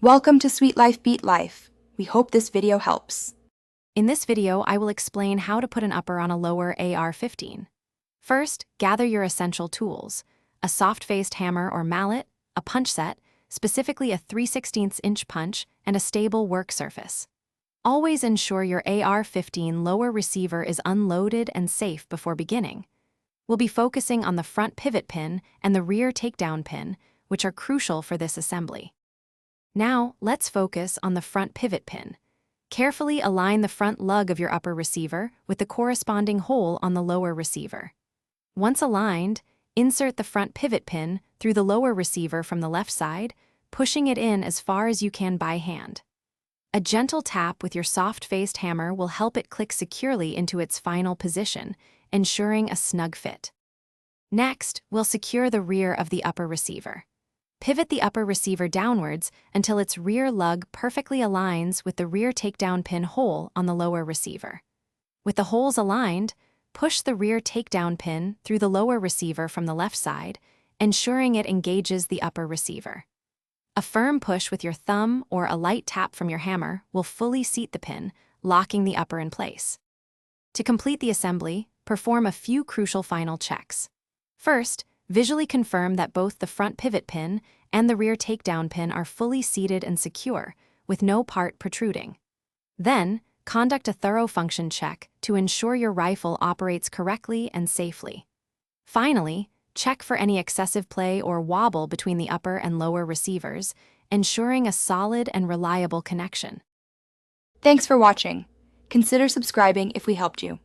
Welcome to Sweet Life Beat Life. We hope this video helps. In this video, I will explain how to put an upper on a lower AR-15. First, gather your essential tools: a soft-faced hammer or mallet, a punch set, specifically a 3/16" punch, and a stable work surface. Always ensure your AR-15 lower receiver is unloaded and safe before beginning. We'll be focusing on the front pivot pin and the rear takedown pin, which are crucial for this assembly. Now, let's focus on the front pivot pin. Carefully align the front lug of your upper receiver with the corresponding hole on the lower receiver. Once aligned, insert the front pivot pin through the lower receiver from the left side, pushing it in as far as you can by hand. A gentle tap with your soft-faced hammer will help it click securely into its final position, ensuring a snug fit. Next, we'll secure the rear of the upper receiver. Pivot the upper receiver downwards until its rear lug perfectly aligns with the rear takedown pin hole on the lower receiver. With the holes aligned, push the rear takedown pin through the lower receiver from the left side, ensuring it engages the upper receiver. A firm push with your thumb or a light tap from your hammer will fully seat the pin, locking the upper in place. To complete the assembly, perform a few crucial final checks. First, visually confirm that both the front pivot pin and the rear takedown pin are fully seated and secure, with no part protruding. Then, conduct a thorough function check to ensure your rifle operates correctly and safely. Finally, check for any excessive play or wobble between the upper and lower receivers, ensuring a solid and reliable connection. Thanks for watching. Consider subscribing if we helped you.